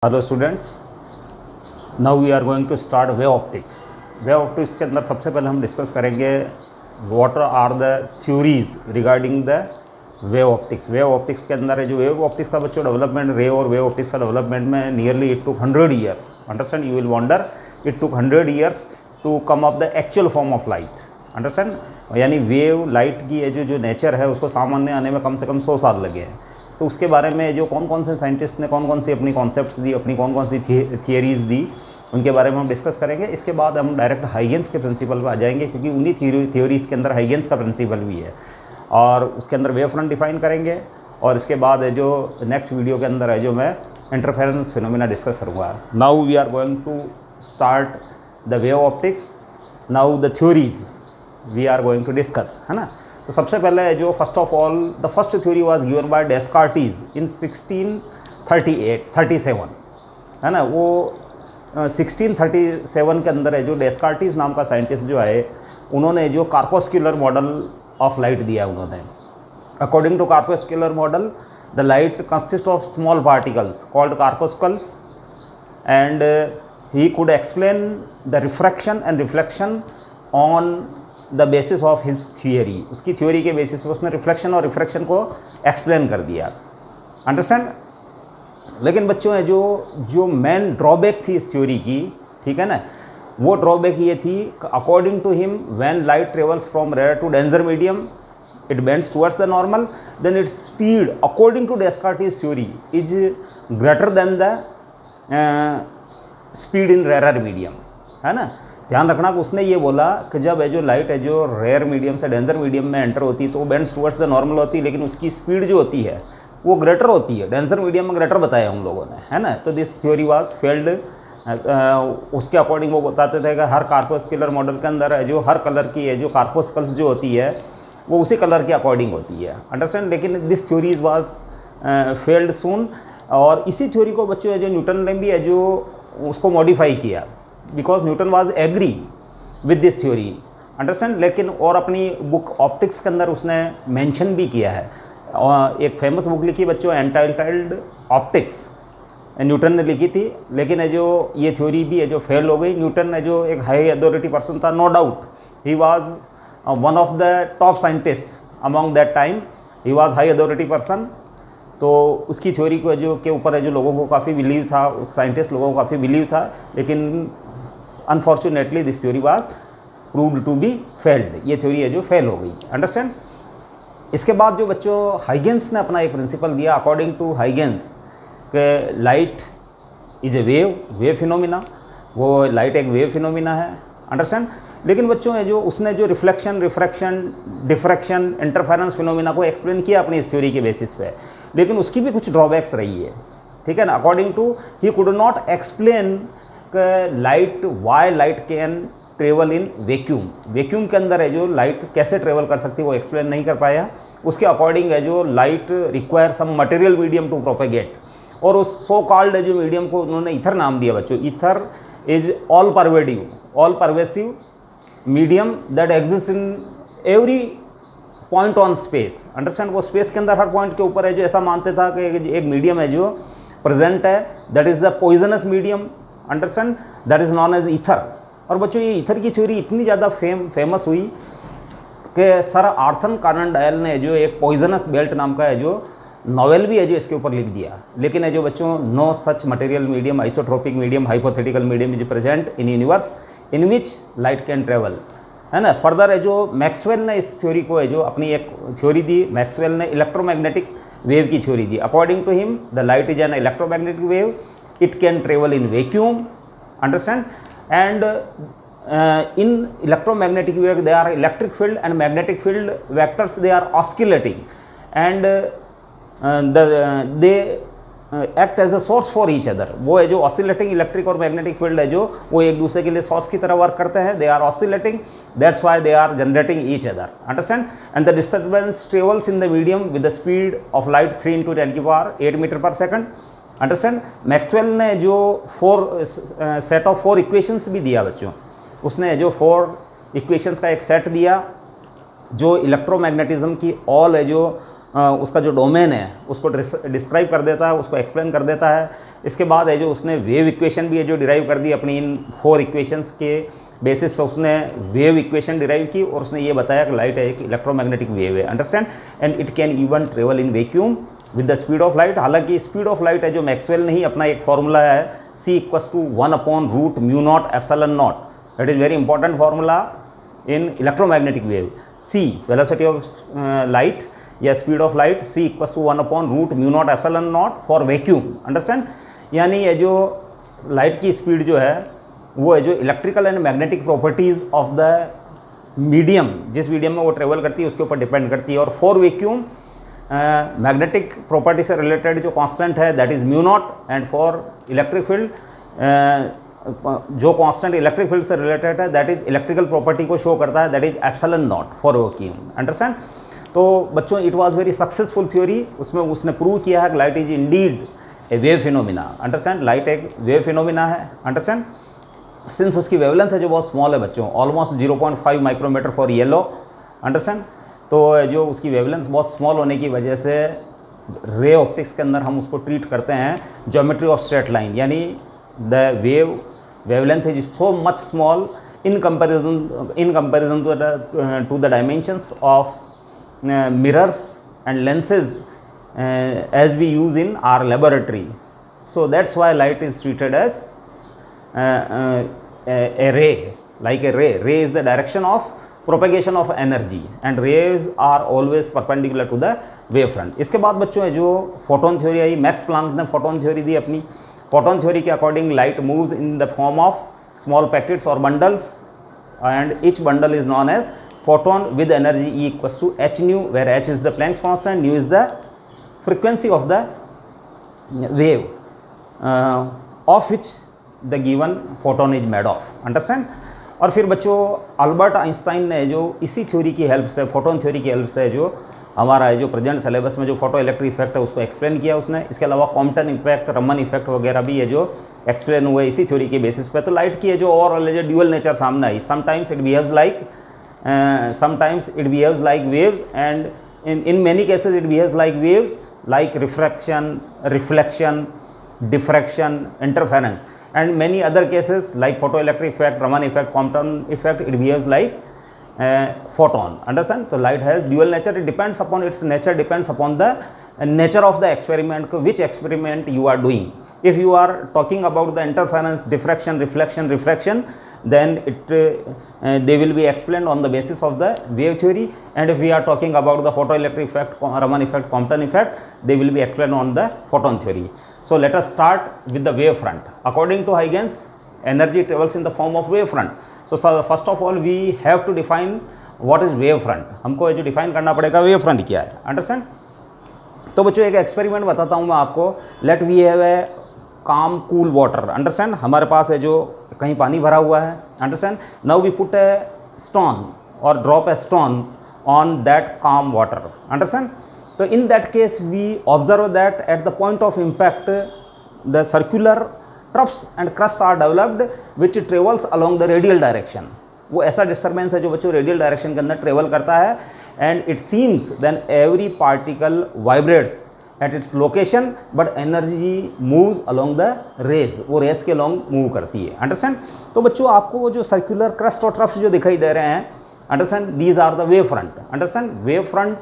Hello students, now we are going to start wave optics. Wave optics के अंदर सबसे पहले हम डिस्कस करेंगे what are the theories regarding the wave optics. Wave optics के अंदर है जो वेव ऑप्टिक्स का बच्चों डेवलपमेंट, रे और वेव ऑप्टिक्स का डेवलपमेंट में nearly it took 100 years. Understand, you will wonder it took 100 years to come up the actual form of light. Understand, यानी वेव लाइट की जो नेचर है उसको सामान्य आने में कम से कम 100 साल लगे हैं। तो उसके बारे में जो कौन कौन से साइंटिस्ट ने कौन कौन सी अपनी कॉन्सेप्ट्स दी, अपनी कौन कौन सी थियरीज दी, उनके बारे में हम डिस्कस करेंगे। इसके बाद हम डायरेक्ट हाइगेंस के प्रिंसिपल पर आ जाएंगे, क्योंकि उन्हीं थियोरीज के अंदर हाइगेंस का प्रिंसिपल भी है, और उसके अंदर वेव फ्रंट डिफाइन करेंगे। और इसके बाद है जो नेक्स्ट वीडियो के अंदर है जो मैं इंटरफेरेंस फिनोमिना डिस्कस करूँगा। Now we are going to start the wave optics. Now the theories we are going to discuss, है ना। तो सबसे पहले जो first of all the first theory was given by Descartes in 1637, है ना। वो 1637 के अंदर है जो डेस्कार्टिस नाम का साइंटिस्ट जो है, उन्होंने जो कार्पोस्कुलर मॉडल ऑफ लाइट दिया है उन्होंने। According to corpuscular model the light consist of small particles called corpuscles, and he could explain the refraction and reflection on the basis of his theory. उसकी थ्योरी के basis पे उसने reflection और refraction को explain कर दिया। Understand. लेकिन बच्चों है जो मेन ड्रॉबैक थी इस थ्योरी की, ठीक है ना, वो ड्रॉबैक ये थी, according to him when light travels from rare to denser medium it bends towards the normal, then its speed according to Descartes theory is greater than the speed in rarer medium, है ना। ध्यान रखना कि उसने ये बोला कि जब है जो लाइट है जो रेयर मीडियम से डेंजर मीडियम में एंटर होती है तो वो बेंड्स टुवर्ड्स द नॉर्मल होती है, लेकिन उसकी स्पीड जो होती है वो ग्रेटर होती है। डेंजर मीडियम में ग्रेटर बताया हम लोगों ने, है ना। तो दिस थ्योरी वाज फेल्ड। उसके अकॉर्डिंग वो बताते थे कि हर कार्पोस्कुलर मॉडल के अंदर है जो हर कलर की है जो कार्पोस्कल्स जो होती है वो उसी कलर के अकॉर्डिंग होती है। अंडरस्टैंड। लेकिन दिस थ्योरीज वाज फेल्ड सून। और इसी थ्योरी को बच्चों है जो न्यूटन ने भी है जो उसको मॉडिफाई किया, because Newton was agree with this theory. Understand. लेकिन और अपनी बुक ऑप्टिक्स के अंदर उसने मेंशन भी किया है, और एक फेमस बुक लिखी बच्चों एंटाइटल्ड ऑप्टिक्स, न्यूटन ने लिखी थी। लेकिन है जो ये थ्योरी भी है जो फेल हो गई। न्यूटन है जो एक हाई अथॉरिटी पर्सन था, no doubt he was one of the top scientist among that time, he was high authority person. तो उसकी थ्योरी को जो के ऊपर है जो लोगों को काफ़ी बिलीव था, उस साइंटिस्ट लोगों को काफ़ी बिलीव था, लेकिन unfortunately this theory was proved to be failed. ये थ्योरी है जो फेल हो गई। अंडरस्टैंड। इसके बाद जो बच्चों हाइगेंस ने अपना एक प्रिंसिपल दिया, अकॉर्डिंग टू हाइगेंस के light is a wave phenomena. वो लाइट एक वेव फिनोमिना है। अंडरस्टैंड। लेकिन बच्चों है जो उसने जो reflection, refraction, diffraction, interference phenomena को एक्सप्लेन किया अपनी इस थ्योरी के बेसिस पे, लेकिन उसकी भी कुछ ड्रॉबैक्स रही है, ठीक है ना। According to he could not explain light, why light can travel in vacuum. Vacuum के अंदर है जो लाइट कैसे ट्रेवल कर सकती है वो एक्सप्लेन नहीं कर पाया। उसके अकॉर्डिंग है जो light require some material medium to propagate, और उस सो कॉल्ड जो मीडियम को उन्होंने ईथर नाम दिया बच्चों। Ether is all pervasive medium that exist in every point on space. Understand. वो स्पेस के अंदर हर पॉइंट के ऊपर है जो ऐसा मानते था कि एक मीडियम है जो प्रेजेंट है, that is the poisonous medium. Understand. That is known as ether. और बच्चों ये ईथर की थ्योरी इतनी ज़्यादा फेमस हुई कि सर आर्थर कॉनन डॉयल ने जो एक पॉइजनस बेल्ट नाम का है जो नॉवेल भी है जो इसके ऊपर लिख दिया। लेकिन है जो बच्चों no such material medium, isotropic medium, hypothetical medium is present in universe in which light can travel, है ना। फर्दर है जो मैक्सवेल ने इस थ्योरी को है जो अपनी एक थ्योरी दी। मैक्सवेल ने इलेक्ट्रोमैग्नेटिक वेव की थ्योरी दी। According to him the light is an electromagnetic wave, it can travel in vacuum. Understand. And in electromagnetic wave they are electric field and magnetic field vectors, they are oscillating, and they act as a source for each other. वो है जो oscillating electric और magnetic field है जो वो एक दूसरे के लिए source की तरह वर्क करते हैं। they are oscillating, that's why they are generating each other. Understand. And the disturbance travels in the medium with the speed of light 3 into 10 की पावर 8 मीटर पर सेकंड। अंडरस्टैंड। मैक्सवेल ने जो set of 4 equations भी दिया बच्चों, उसने जो 4 equations का एक सेट दिया जो इलेक्ट्रोमैग्नेटिज्म की ऑल है जो उसका जो डोमेन है उसको डिस्क्राइब कर देता है, उसको एक्सप्लेन कर देता है। इसके बाद है जो उसने वेव इक्वेशन भी है जो डिराइव कर दी अपनी इन 4 इक्वेशंस के बेसिस पे उसने वेव इक्वेशन डिराइव की और उसने ये बताया कि लाइट एक इलेक्ट्रोमैग्नेटिक वेव है, understand, and it can even travel in vacuum with the speed of light. हालांकि स्पीड ऑफ लाइट है जो मैक्सवेल ने ही अपना एक फॉर्मूला है C=1/√μ0ε0, that is very important formula in electromagnetic wave। C velocity of light या speed of light C=1/√μ0ε0 for vacuum, understand। यानी ये जो लाइट की स्पीड जो है वो है जो electrical and magnetic properties of the medium, जिस मीडियम में वो ट्रेवल करती है उसके ऊपर डिपेंड करती है। और फॉर वैक्यूम मैग्नेटिक प्रॉपर्टी से रिलेटेड जो कांस्टेंट है that is μ0, and for electric field जो कांस्टेंट इलेक्ट्रिक फील्ड से रिलेटेड है दैट इज इलेक्ट्रिकल प्रॉपर्टी को शो करता है, that is ε0 for vacuum, understand. तो बच्चों it was very successful theory, उसमें उसने प्रूव किया है कि light is indeed a wave phenomena, understand, light एक वेव फिनोमिना है, अंडरस्टैंड। सिंस उसकी वेवलेंथ है जो बहुत स्मॉल है बच्चों, almost 0.5 micrometre for yellow, understand. तो जो उसकी वेवलेंथ बहुत स्मॉल होने की वजह से रे ऑप्टिक्स के अंदर हम उसको ट्रीट करते हैं ज्योमेट्री ऑफ स्ट्रेट लाइन, यानी the wavelength is so much small in comparison to the dimensions of mirrors and lenses as we use in our laboratory. So that's why light is treated as a ray, like a ray. Ray is the direction of propagation of energy and rays are always perpendicular to the wave front। इसके बाद बच्चों है जो photon theory आई, Max Planck ने photon theory दी अपनी। Photon theory के according light moves in the form of small packets और bundles and each bundle is known as photon with energy E=hν, where h is the Planck's constant, ν is the frequency of the wave of which the given photon is made of, understand. और फिर बच्चों Albert Einstein ने जो इसी theory की help से, photon theory की help से जो हमारा है जो प्रेजेंट सिलेबस में जो फोटो इलेक्ट्रिक इफेक्ट है उसको एक्सप्लेन किया उसने। इसके अलावा कॉम्पटन इफेक्ट, रमन इफेक्ट वगैरह भी है जो एक्सप्लेन हुए इसी थ्योरी के बेसिस पे। तो लाइट की है जो ओवरऑल जो ड्यूअल नेचर सामने आई, sometimes it behaves like waves and in many cases it behaves like waves, like refraction, reflection, diffraction, interference, and many other cases like photoelectric effect, Raman effect, Compton effect, it behaves like photon, understand। So light has dual nature, it depends upon its nature, depends upon the nature of the experiment, which experiment you are doing। If you are talking about the interference, diffraction, reflection, refraction, then they will be explained on the basis of the wave theory, and if we are talking about the photoelectric effect, Raman effect, Compton effect, they will be explained on the photon theory। So let us start with the wave front। According to Huygens, energy travels in the form of wave front। So first of all we have to define what is wave front। हमको जो define करना पड़ेगा wave front क्या है, understand. तो बच्चों एक experiment बताता हूँ मैं आपको। लेट वी हैव ए काम कूल वाटर, अंडरस्टैंड। हमारे पास है जो कहीं पानी भरा हुआ है, understand. Now we put a stone और drop a stone on that calm water, understand. तो in that case we observe that at the point of impact the circular troughs and crust are developed which travels along the radial direction. वो ऐसा disturbance है जो बच्चों radial direction के अंदर travel करता है, and it seems then every particle vibrates at its location but energy moves along the rays, वो रेस के अलॉन्ग मूव करती है, अंडरस्टैंड। तो बच्चों आपको वो जो सर्कुलर क्रस्ट और ट्रफ्स जो दिखाई दे रहे हैं, understand, these are the wave front, understand. Wave front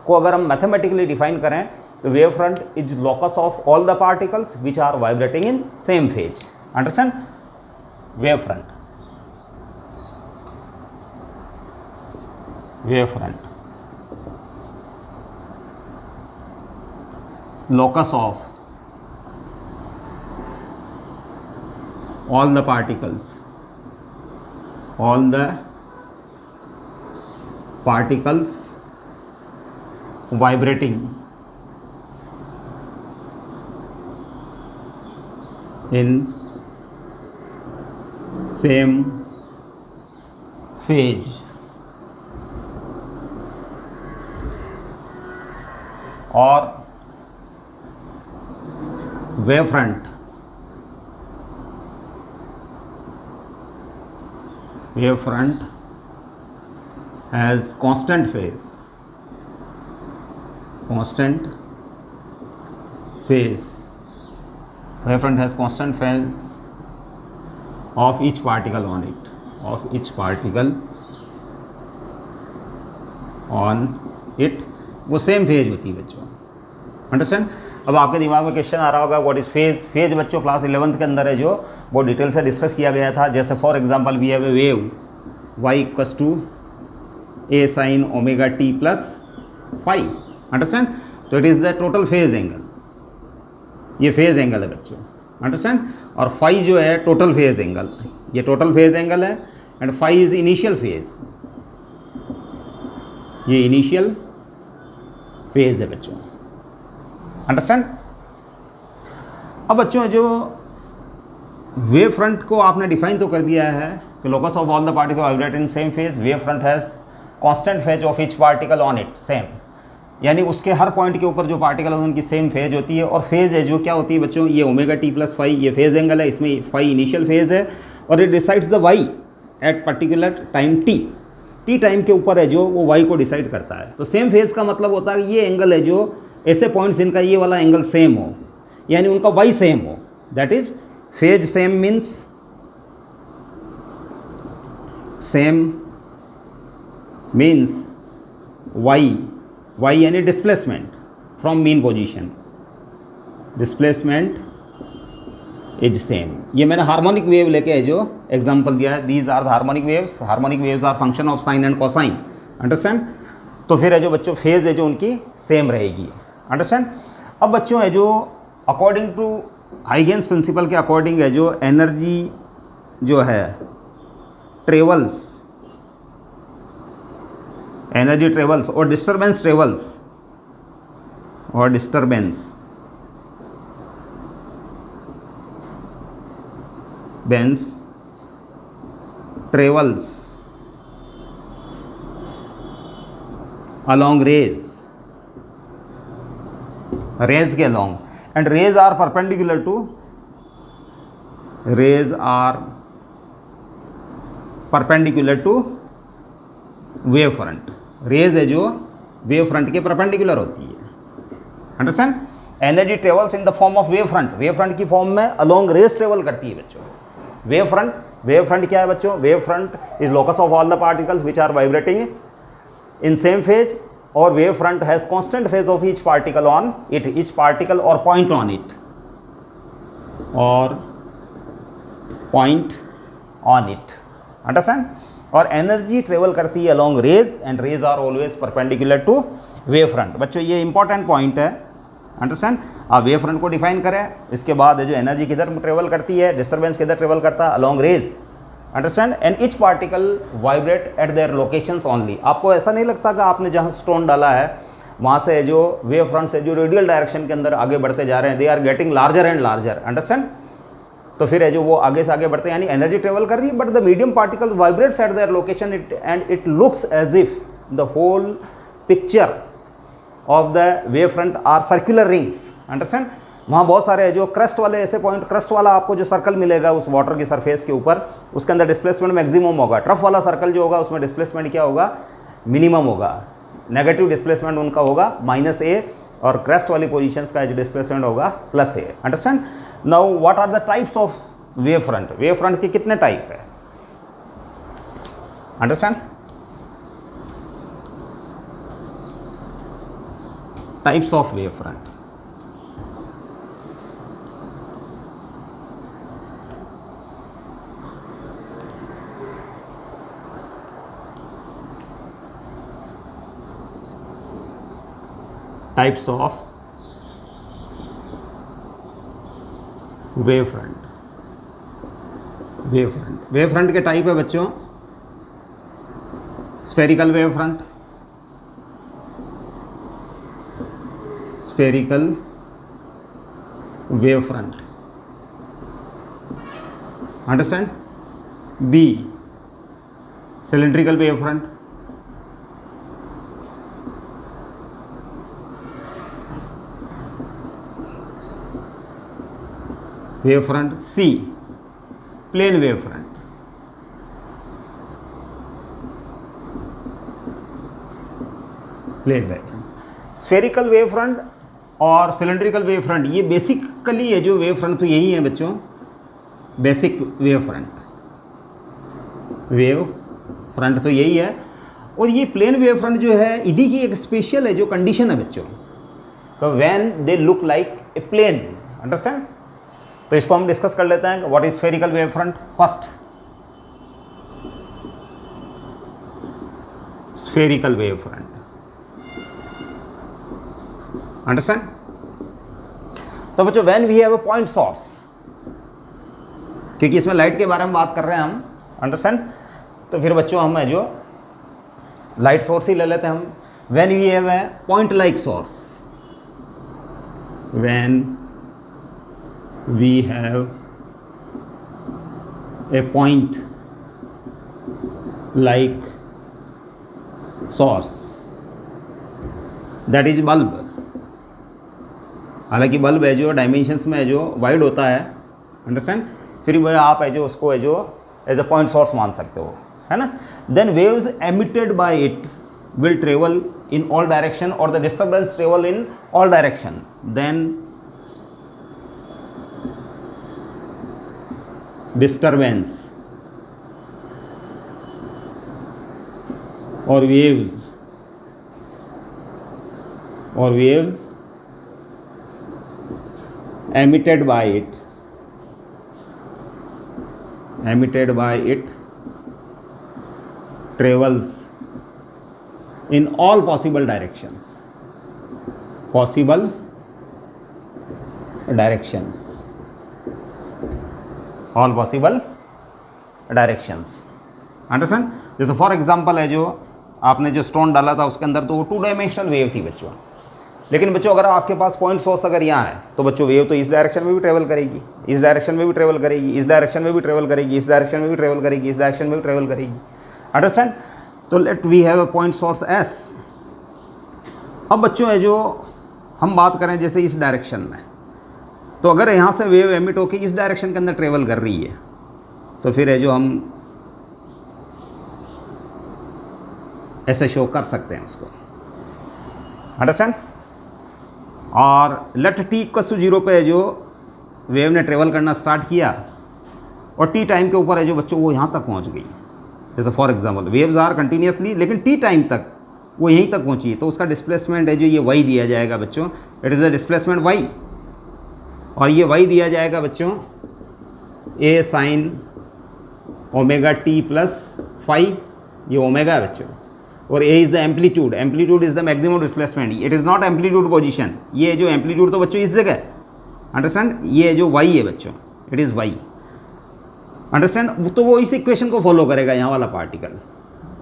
को अगर हम मैथमेटिकली डिफाइन करें तो wave front is locus of all the particles which are vibrating in same phase, understand. Wave front, wave front, locus of all the particles vibrating in same phase और wave front has constant phase constant phase, wavefront has constant phase of each particle on it, of each particle on it, वो same phase होती है बच्चों, understand. अब आपके दिमाग में question आ रहा होगा व्हाट इज फेज। फेज बच्चों क्लास 11th के अंदर है जो वो डिटेल से डिस्कस किया गया था। जैसे for example we have a wave y equals to a sin omega t plus phi, understand. तो it is the total phase angle, ये फेज एंगल है बच्चों, अंडरस्टैंड। और फाई जो है टोटल फेज एंगल, ये टोटल फेज एंगल है and phi is initial phase, ये इनिशियल फेज है बच्चों, अंडरस्टैंड। अब बच्चों जो वेव फ्रंट को आपने डिफाइन तो कर दिया है कि locus of all the particle vibrate in same phase, wave front has constant phase of each particle on it same, यानी उसके हर पॉइंट के ऊपर जो पार्टिकल है उनकी सेम फेज होती है। और फेज है जो क्या होती है बच्चों, ये ओमेगा टी प्लस फाई, ये फेज एंगल है, इसमें फाई इनिशियल फेज है और it decides the y at particular time t time के ऊपर है जो वो वाई को डिसाइड करता है। तो सेम फेज का मतलब होता है कि ये एंगल है जो ऐसे पॉइंट्स जिनका ये वाला एंगल सेम हो, यानी उनका वाई सेम हो, that is phase same means same means Y यानी displacement from mean position, displacement is same. ये मैंने हार्मोनिक वेव लेके जो एग्जांपल दिया है, these are harmonic waves are function of sine and cosine, understand. तो फिर है जो बच्चों फेज है जो उनकी सेम रहेगी, अंडरस्टैंड। अब बच्चों है जो अकॉर्डिंग टू हाइगेन्स प्रिंसिपल के अकॉर्डिंग है जो एनर्जी जो है ट्रेवल्स, एनर्जी ट्रेवल्स और डिस्टर्बेंस ट्रेवल्स along rays के along, and rays are perpendicular to wave front। Rays है जो वेव फ्रंट के परपेंडिकुलर होती है, understand. Energy travels in the form of wave front की फॉर्म में अलोंग रेज ट्रेवल करती है बच्चों। वेव फ्रंट क्या है बच्चों, wave front is locus of all the particles which are vibrating in same phase, और wave front has constant phase of each particle on it, each particle और point on it, understand. और energy travel करती है along rays and rays are always perpendicular to wave front. बच्चों ये important point है, understand. आप wave front को define करें, इसके बाद है जो एनर्जी किधर ट्रेवल करती है, डिस्टर्बेंस किधर ट्रेवल करता है, along rays, understand. And each particle vibrate at their location only. आपको ऐसा नहीं लगता कि आपने जहाँ स्टोन डाला है वहाँ से जो वेव फ्रंट से जो रेडियल डायरेक्शन के अंदर आगे बढ़ते जा रहे हैं, they are getting larger and larger, understand. तो फिर है जो वो आगे से आगे बढ़ते हैं, यानी एनर्जी ट्रेवल कर रही है, but the medium particle vibrates at their location and it looks as if the whole picture of the wave front are circular rings, understand. वहाँ बहुत सारे जो क्रस्ट वाले ऐसे पॉइंट, क्रस्ट वाला आपको जो सर्कल मिलेगा उस वाटर की सरफेस के ऊपर, उसके अंदर डिस्प्लेसमेंट मैक्सिमम होगा। ट्रफ वाला सर्कल जो होगा उसमें डिस्प्लेसमेंट क्या होगा, मिनिमम होगा, नेगेटिव डिस्प्लेसमेंट उनका होगा -a, और क्रेस्ट वाली पोजीशंस का जो डिस्प्लेसमेंट होगा +a, understand. Now what are the types of wave front, wave front के कितने टाइप है, understand. Types of wave front, types of wave front. Wave front के टाइप है बच्चों, spherical wave front, understand. B cylindrical wave front, wave front. C plane wave front, plane wave front. Spherical wave front और cylindrical wave front, ये basically है जो wave front तो यही है बच्चों, बेसिक वेव फ्रंट तो यही है। और ये प्लेन वेव फ्रंट जो है इन्हीं की एक स्पेशल है जो कंडीशन है बच्चों, तो when they look like a plane, understand. तो इसको हम डिस्कस कर लेते हैं, what is spherical wave front. First, spherical wave front, understand. तो बच्चों when we have a point source, क्योंकि इसमें लाइट के बारे में बात कर रहे हैं हम, अंडरस्टैंड। तो फिर बच्चों हम है जो लाइट सोर्स ही ले लेते हैं हम। When we have a point like source, when we have a point like source, that is bulb. हालांकि बल्ब है जो डायमेंशंस में है जो वाइड होता है, अंडरस्टैंड, फिर वह आप है जो उसको है जो एज अ पॉइंट सोर्स मान सकते हो, है ना। Then waves emitted by it will travel in all direction और the disturbance travel in all direction. Then disturbance और waves emitted by it travels in all possible directions, all possible directions, understand. जैसे for example है जो आपने जो stone डाला था उसके अंदर तो वो 2 डायमेंशनल वेव थी बच्चों, लेकिन बच्चों अगर आपके पास पॉइंट सोर्स अगर यहाँ है तो बच्चों वेव तो इस डायरेक्शन में भी ट्रेवल करेगी, इस डायरेक्शन में भी ट्रेवल करेगी, इस डायरेक्शन में भी ट्रेवल करेगी, इस डायरेक्शन में भी ट्रेवल करेगी, इस डायरेक्शन में भी ट्रेवल करेगी, अंडरस्टैंड। तो let we have a point source S. अब बच्चों है जो हम बात करें जैसे इस डायरेक्शन में, तो अगर यहाँ से वेव एमिट होकर इस डायरेक्शन के अंदर ट्रेवल कर रही है तो फिर है जो हम ऐसे शो कर सकते हैं उसको, अंडरस्टैंड। और लेट टी इक्वल टू 0 पे है जो वेव ने ट्रेवल करना स्टार्ट किया और टी टाइम के ऊपर है जो बच्चों वो यहाँ तक पहुँच गई। जैसे for example waves are continuously, लेकिन टी टाइम तक वो यहीं तक पहुँची, तो उसका डिस्प्लेसमेंट है जो ये वाई दिया जाएगा बच्चों, it is a displacement Y. और ये वाई दिया जाएगा बच्चों A sine omega T plus phi, ये ओमेगा है बच्चों, और A is the amplitude, amplitude is the maximum displacement, it is not amplitude position. ये जो एम्पलीट्यूड तो बच्चों इस जगह, अंडरस्टैंड, ये जो वाई है बच्चों इट इज़ वाई, अंडरस्टैंड। तो वो इस इक्वेशन को फॉलो करेगा यहाँ वाला पार्टिकल,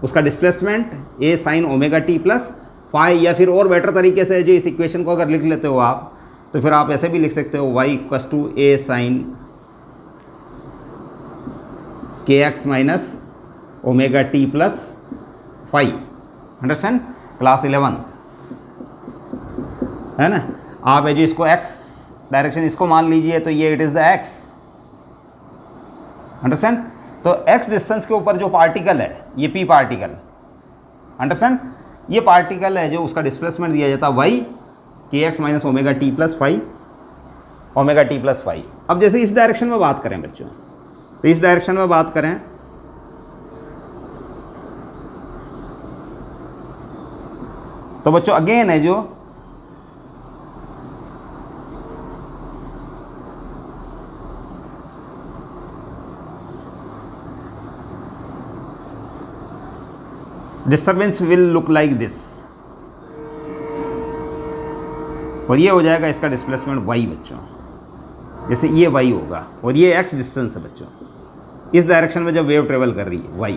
उसका displacement A sine omega T plus phi, या फिर और बेटर तरीके से जो इस इक्वेशन को अगर लिख लेते हो आप तो फिर आप ऐसे भी लिख सकते हो Y equals to A sine K x minus omega T plus phi, understand, class 11 है ना। आप है जो इसको x डायरेक्शन इसको मान लीजिए तो ये it is the x, understand. तो x डिस्टेंस के ऊपर जो पार्टिकल है ये p पार्टिकल, अंडरस्टैंड, ये पार्टिकल है जो उसका डिस्प्लेसमेंट दिया जाता है y के x minus omega T plus phi, omega T plus phi. अब जैसे इस डायरेक्शन में बात करें बच्चों, तो इस डायरेक्शन में बात करें तो बच्चों अगेन है जो disturbance will look like this, और ये हो जाएगा इसका डिस्प्लेसमेंट y बच्चों, जैसे ये y होगा और ये x डिस्टेंस है बच्चों, इस डायरेक्शन में जब वेव ट्रेवल कर रही है y,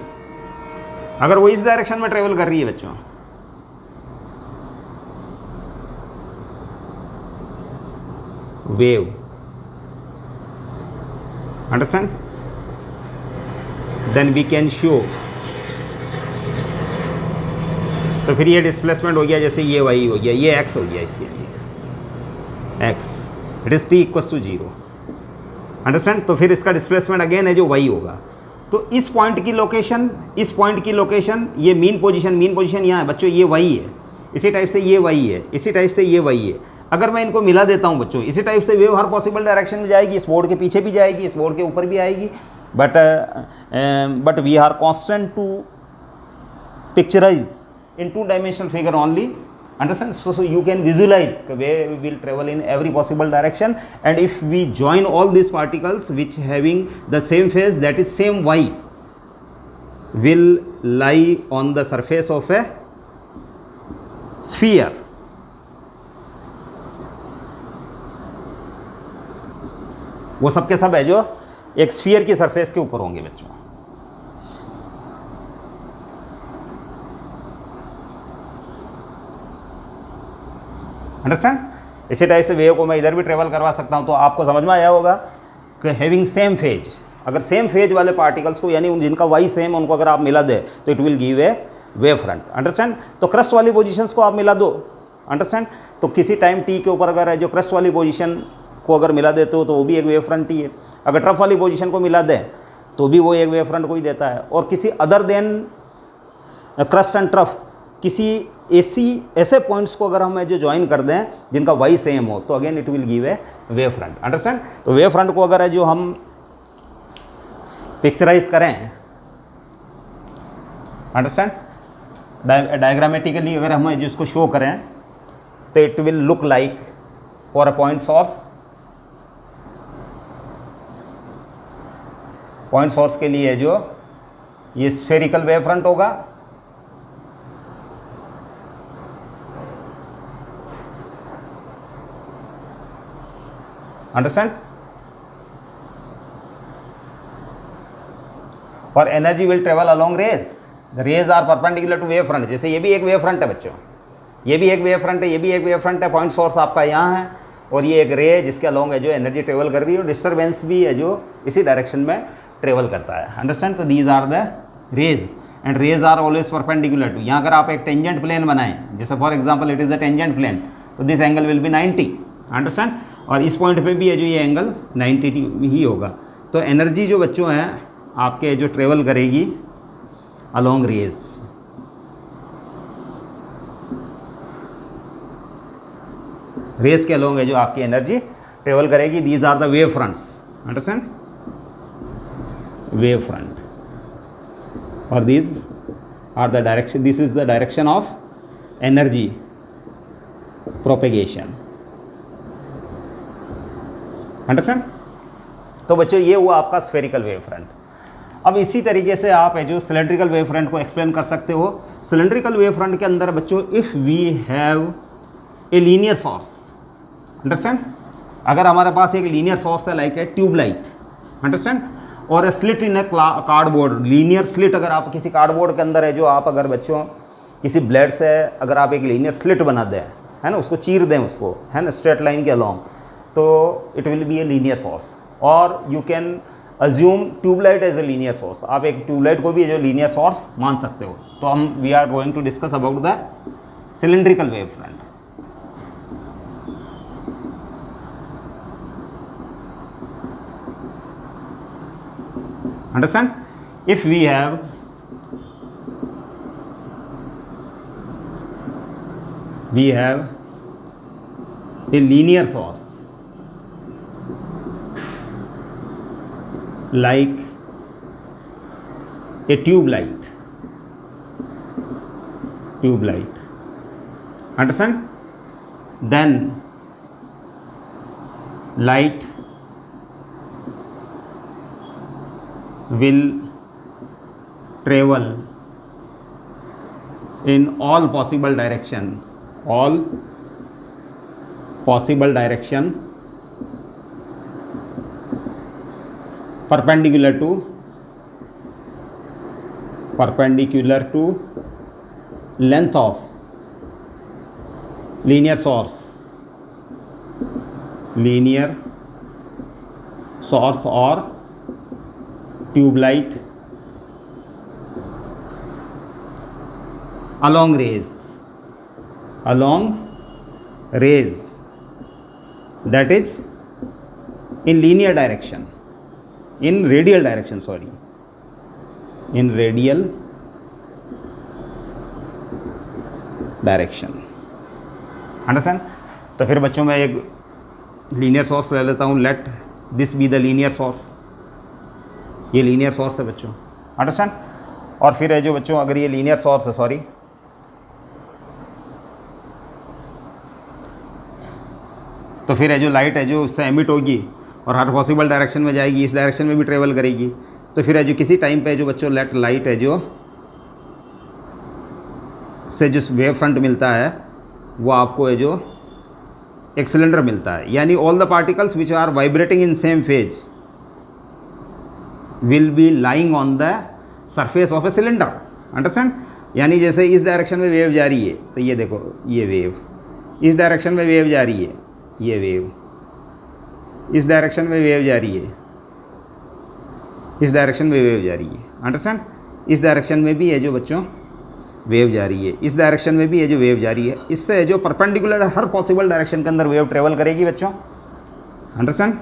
अगर वो इस डायरेक्शन में ट्रेवल कर रही है बच्चों wave, understand, then we can show, तो फिर ये डिस्प्लेसमेंट हो गया जैसे ये y हो गया, ये x हो गया, इसके लिए x it is t equal to 0, understand. तो फिर इसका डिस्प्लेसमेंट अगेन है जो y होगा। तो इस पॉइंट की लोकेशन, इस पॉइंट की लोकेशन, ये मीन पोजीशन यहाँ है बच्चों, ये y है, इसी टाइप से ये वाई है, इसी टाइप से ये वाई है। अगर मैं इनको मिला देता हूँ बच्चों, इसी टाइप से वेव हर पॉसिबल डायरेक्शन में जाएगी, इस बोर्ड के पीछे भी जाएगी, इस बोर्ड के ऊपर भी आएगी, but we are constant to picturize in two-dimensional figure only, understand? So you can visualize the way we will travel in every possible direction, and if we join all these particles which having the same phase, that is same y, will lie on the surface of a sphere. वो सब के सब है जो एक sphere की surface के ऊपर होंगे बच्चों। अंडरस्टैंड? इसी टाइप से वेव को मैं इधर भी ट्रेवल करवा सकता हूँ। तो आपको समझ में आया होगा कि हैविंग सेम फेज, अगर सेम फेज वाले पार्टिकल्स को, यानी जिनका वाई सेम, उनको अगर आप मिला दें तो it will give a wave front. Understand? तो क्रस्ट वाली पोजीशंस को आप मिला दो। अंडरस्टैंड? तो किसी टाइम टी के ऊपर अगर है जो क्रस्ट वाली पोजीशन को अगर मिला देते हो तो वो भी एक वेव फ्रंट ही है। अगर ट्रफ वाली पोजीशन को मिला दें तो भी वो एक वेव फ्रंट को ही देता है। और किसी other than crust and trough, किसी ऐसे पॉइंट्स को अगर हम जो ज्वाइन कर दें जिनका वाई सेम हो, तो again it will give a wave front. Understand? तो वेव फ्रंट को अगर है जो हम पिक्चराइज करें, अंडरस्टैंड, डायग्रामेटिकली अगर हम जो इसको शो करें, तो it will look like for a point source. Point source के लिए जो ये स्फेरिकल वेव फ्रंट होगा, अंडरस्टैंड? और energy will travel along rays, the rays are perpendicular to wave front. जैसे ये भी एक वेव फ्रंट है बच्चों, ये भी एक वेव फ्रंट है, ये भी एक वेव फ्रंट है। पॉइंट सोर्स आपका यहाँ है और ये एक रे जिसके अलोंग है जो एनर्जी ट्रेवल कर रही है, और डिस्टर्बेंस भी है जो इसी डायरेक्शन में ट्रेवल करता है। अंडरस्टैंड? तो these are the rays and rays are always perpendicular to. यहाँ अगर आप एक टेंजेंट प्लेन बनाएं, जैसे for example it is a tangent plane, तो this angle will be 90। Understand? और इस पॉइंट पे भी है जो ये एंगल 90 ही होगा। तो एनर्जी जो बच्चों हैं आपके जो ट्रेवल करेगी अलोंग रेज, रेज के अलोंग है जो आपकी एनर्जी ट्रेवल करेगी। These are the wave fronts. Understand? Wave front. और these are the direction, this is the direction of energy propagation. Understand? तो बच्चों ये हुआ आपका स्फेरिकल वेव फ्रंट। अब इसी तरीके से आप है जो सिलेंड्रिकल वेव फ्रंट को एक्सप्लेन कर सकते हो। सिलेंड्रिकल वेव फ्रंट के अंदर बच्चों, if we have a linear source, understand, अगर हमारे पास एक लीनियर सोर्स है लाइक ए ट्यूबलाइट, अंडरस्टैंड, और a slit in a cardboard, linear slit, अगर आप किसी कार्डबोर्ड के अंदर है जो आप अगर बच्चों किसी ब्लेड से अगर आप एक लीनियर स्लिट बना दें, है ना, उसको चीर दें उसको, है ना, स्ट्रेट लाइन के अलोंग, तो it will be a linear source. और you can assume tubelight as a linear source, आप एक ट्यूबलाइट को भी जो लीनियर सोर्स मान सकते हो। तो हम we are going to discuss about the cylindrical wave front. Understand? If we have a linear source like a tube light, understand? Then light will travel in all possible direction, perpendicular to length of linear source or tube light along rays, that is in radial direction, in radial direction. Understand. तो फिर बच्चों मैं एक linear source ले लेता हूँ, let this be the linear source, ये linear source है बच्चों, अंडरस्टैंड। और फिर है जो बच्चों अगर ये लीनियर सोर्स है, सॉरी, तो फिर है जो लाइट है जो इससे एमिट होगी और हर पॉसिबल डायरेक्शन में जाएगी, इस डायरेक्शन में भी ट्रेवल करेगी। तो फिर है जो किसी टाइम पे जो बच्चों लेट लाइट है जो से जो वेव फ्रंट मिलता है वो आपको है जो एक सिलेंडर मिलता है, यानी all the particles which are vibrating in same phase will be lying on the surface of a cylinder, understand. यानी जैसे इस डायरेक्शन में वेव जा रही है, तो ये देखो ये वेव, इस डायरेक्शन में वेव जा रही है, ये वेव, इस डायरेक्शन में वेव जा रही है, इस डायरेक्शन में वेव जा रही है, अंडरस्टैंड। इस डायरेक्शन में भी है जो बच्चों वेव जा रही है, इस डायरेक्शन में भी है जो वेव जा रही है। इससे है जो परपेंडिकुलर हर पॉसिबल डायरेक्शन के अंदर वेव ट्रेवल करेगी बच्चों, अंडरस्टैंड।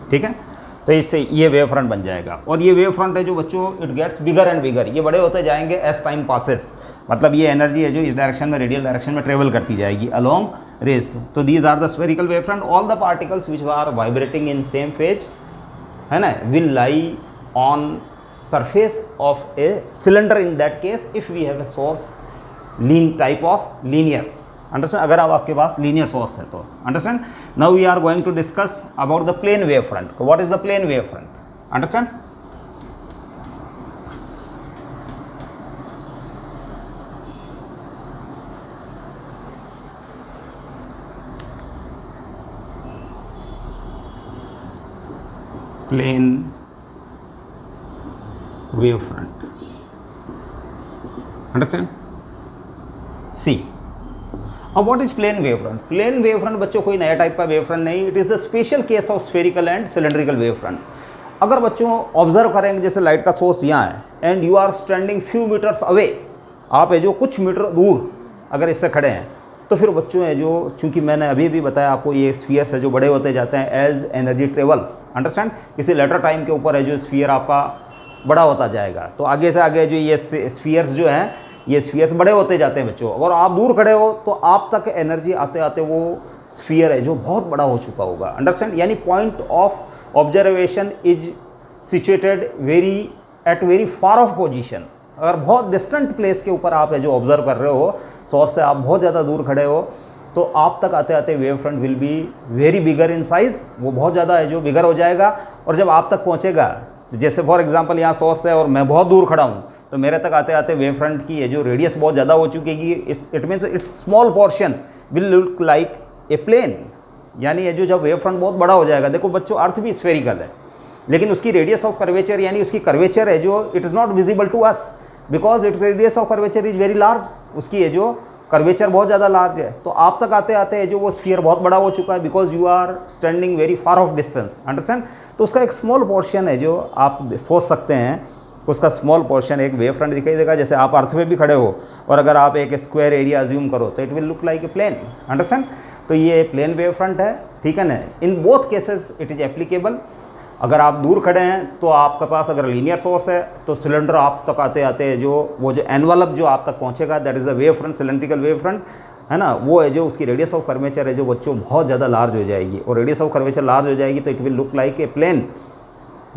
ठीक है, तो इससे ये वेव फ्रंट बन जाएगा। और ये वेव फ्रंट है जो बच्चों it gets bigger and bigger, ये बड़े होते जाएंगे एज टाइम पासेस, मतलब ये एनर्जी है जो इस डायरेक्शन में रेडियल डायरेक्शन में ट्रेवल करती जाएगी अलोंग रेस। तो these are the spherical wave front, all the particles which are vibrating in same phase, है ना, will lie on surface of a cylinder in that case if we have a source line type of linear, understand. अगर आप आपके पास linear source है तो, understand. Now we are going to discuss about the plane wave front. What is the plane wave front, understand. Plane wave front, understand. See, अब what is plane wave front? Plane wave front बच्चों कोई नया type का wave front नहीं, it is the special case of spherical and cylindrical wave fronts. अगर बच्चों observe करेंगे जैसे लाइट का सोर्स यहाँ है and you are standing few metres away, आप है जो कुछ मीटर दूर अगर इससे खड़े हैं, तो फिर बच्चों है जो, चूंकि मैंने अभी भी बताया आपको ये स्फीयर्स है जो बड़े होते जाते हैं एज एनर्जी ट्रेवल्स, अंडरस्टैंड। किसी लेटर टाइम के ऊपर है जो स्फीयर आपका बड़ा होता जाएगा, तो आगे से आगे जो ये स्फीयर्स जो हैं ये स्फीयर्स बड़े होते जाते हैं बच्चों। अगर आप दूर खड़े हो तो आप तक एनर्जी आते आते वो स्फीयर है जो बहुत बड़ा हो चुका होगा, अंडरस्टैंड। यानी point of observation is situated at very far of position. अगर बहुत डिस्टेंट प्लेस के ऊपर आप है जो ऑब्जर्व कर रहे हो, सोर्स से आप बहुत ज़्यादा दूर खड़े हो, तो आप तक आते आते wave front will be very bigger in size, वो बहुत ज़्यादा है जो बिगर हो जाएगा। और जब आप तक पहुँचेगा, जैसे फॉर एग्जांपल यहाँ सोर्स है और मैं बहुत दूर खड़ा हूँ, तो मेरे तक आते आते वेव फ्रंट की है जो रेडियस बहुत ज़्यादा हो चुकेगी। It means it's small portion will look like a plane. यानी ये जो जब वेव फ्रंट बहुत बड़ा हो जाएगा, देखो बच्चों अर्थ भी स्फेरिकल है, लेकिन उसकी रेडियस ऑफ कर्वेचर यानी उसकी कर्वेचर है जो it is not visible to us because its radius of curvature is very large, उसकी है जो कर्वेचर बहुत ज़्यादा लार्ज है। तो आप तक आते आते जो वो स्फीयर बहुत बड़ा हो चुका है because you are standing very far off distance, understand. तो उसका एक स्मॉल पोर्शन है जो आप सोच सकते हैं, उसका स्मॉल पोर्शन एक वेव फ्रंट दिखाई देगा। जैसे आप अर्थ में भी खड़े हो और अगर आप एक स्क्वायर एरिया अज्यूम करो तो it will look like a plane, understand. तो ये प्लेन वेव फ्रंट है, ठीक है ना। In both cases it is applicable. अगर आप दूर खड़े हैं तो आपके पास अगर लीनियर सोर्स है तो सिलेंडर आप तक आते आते जो वो जो एनवलप जो आप तक पहुंचेगा that is the wave front, cylindrical wave front, है ना। वो है जो उसकी रेडियस ऑफ कर्वेचर है जो बच्चों बहुत ज़्यादा लार्ज हो जाएगी, और रेडियस ऑफ कर्वेचर लार्ज हो जाएगी तो it will look like a plane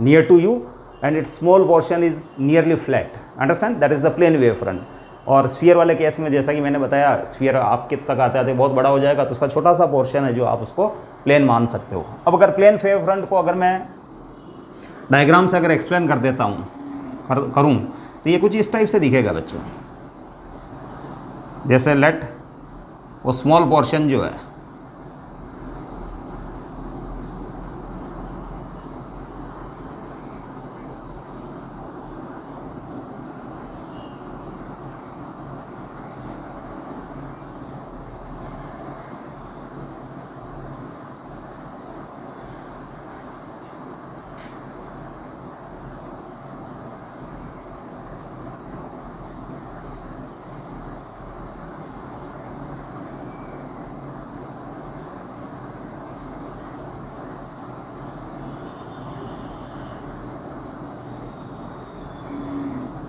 near to you and its small portion is nearly flat, understand. That is the plane wave front. और स्फीयर वाले केस में जैसा कि मैंने बताया, स्फीयर आपके तक आते आते बहुत बड़ा हो जाएगा तो उसका छोटा सा पोर्शन है जो आप उसको प्लेन मान सकते हो। अब अगर प्लेन वेव फ्रंट को अगर मैं डायग्राम से अगर एक्सप्लेन कर देता हूँ करूँ तो ये कुछ इस टाइप से दिखेगा बच्चों। जैसे लेट वो स्मॉल पोर्शन जो है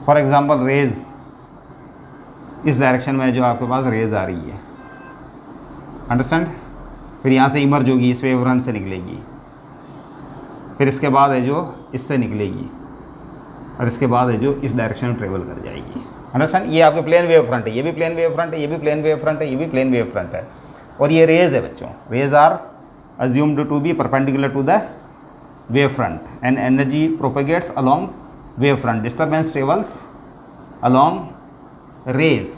फॉर एग्जांपल रेज, इस डायरेक्शन में जो आपके पास रेज आ रही है, अंडरस्टैंड, फिर यहाँ से इमर्ज होगी, इस वेव फ्रंट से निकलेगी, फिर इसके बाद है जो इससे निकलेगी, और इसके बाद है जो इस डायरेक्शन में ट्रेवल कर जाएगी, अंडरस्टैंड। ये आपके प्लेन वेव फ्रंट है, ये भी प्लेन वेव फ्रंट है, ये भी प्लेन वेव फ्रंट है, ये भी प्लेन वेव फ्रंट है, और ये रेज है बच्चों। Rays are assumed to be perpendicular to the wave front and energy propagates along wave front, disturbance travels along rays.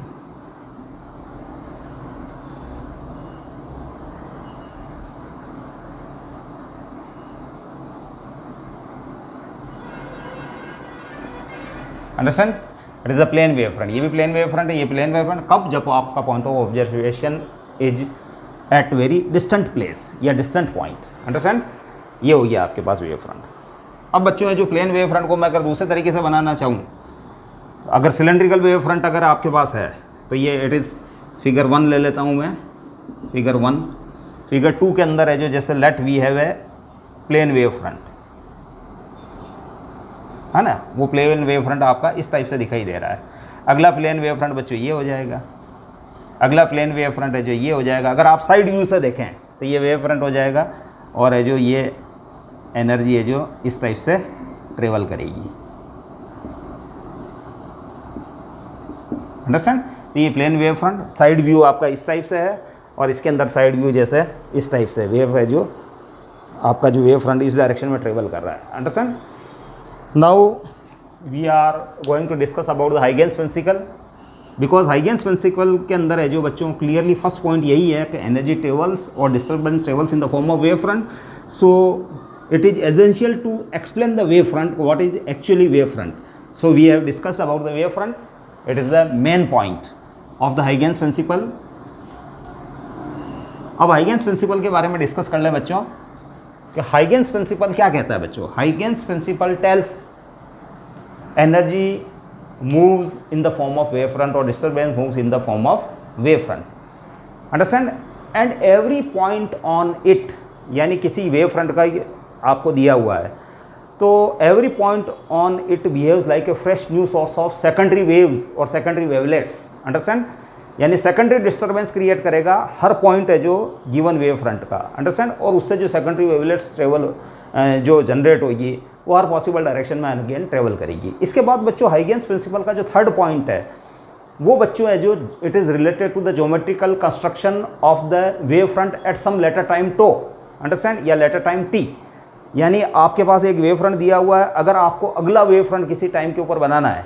Understand, it is a plane wave front. ये भी plane wave front है, ये plane wave front. कब? जब आपका point of observation is at very distant place या distant point, understand. ये हो गया आपके पास वेव फ्रंट। अब बच्चों, जो प्लेन वेव फ्रंट को मैं अगर दूसरे तरीके से बनाना चाहूँ, अगर सिलेंड्रिकल वेव फ्रंट अगर आपके पास है तो ये इट इज़ फिगर 1 ले लेता हूँ मैं, फिगर 1। फिगर 2 के अंदर है जो, जैसे let we have a plane wave front, है ना, वो प्लेन वेव फ्रंट आपका इस टाइप से दिखाई दे रहा है। अगला प्लेन वेव फ्रंट बच्चों ये हो जाएगा, अगला प्लेन वेव फ्रंट है जो ये हो जाएगा। अगर आप साइड व्यू से देखें तो ये वेव फ्रंट हो जाएगा, और है जो ये एनर्जी है जो इस टाइप से ट्रेवल करेगी, अंडरस्टैंड। तो ये plane wave front, side view आपका इस टाइप से है, और इसके अंदर साइड व्यू जैसे इस टाइप से वेव है जो आपका जो वेव फ्रंट इस डायरेक्शन में ट्रेवल कर रहा है, understand. Now we are going to discuss about the Huygens principle, because Huygens principle के अंदर है जो बच्चों क्लियरली फर्स्ट पॉइंट यही है कि एनर्जी ट्रेवल्स और disturbance travels in the form of wave front. So it is essential to explain the wave front, what is actually wave front. So we have discussed about the wave front, it is the main point of the Huygens principle. अब Huygens principle के बारे में discuss कर लें बच्चों कि Huygens principle क्या कहता है बच्चों। Huygens principle tells energy moves in the form of wave front or disturbance moves in the form of wave front, understand, and every point on it, यानी किसी वेव फ्रंट का आपको दिया हुआ है तो every point on it behaves like a fresh new source of secondary waves और secondary wavelets, understand, यानी सेकेंडरी डिस्टर्बेंस क्रिएट करेगा हर पॉइंट है जो गिवन वेव फ्रंट का, अंडरस्टैंड, और उससे जो सेकेंडरी वेवलेट्स ट्रेवल जो जनरेट होगी वो हर पॉसिबल डायरेक्शन में अगेन ट्रेवल करेगी। इसके बाद बच्चों हाइगेन्स प्रिंसिपल का जो थर्ड पॉइंट है वो बच्चों है जो it is related to the geometrical construction of the wave front at some later time to, understand, या लेटर टाइम टी। यानी आपके पास एक वेव फ्रंट दिया हुआ है, अगर आपको अगला वेव फ्रंट किसी टाइम के ऊपर बनाना है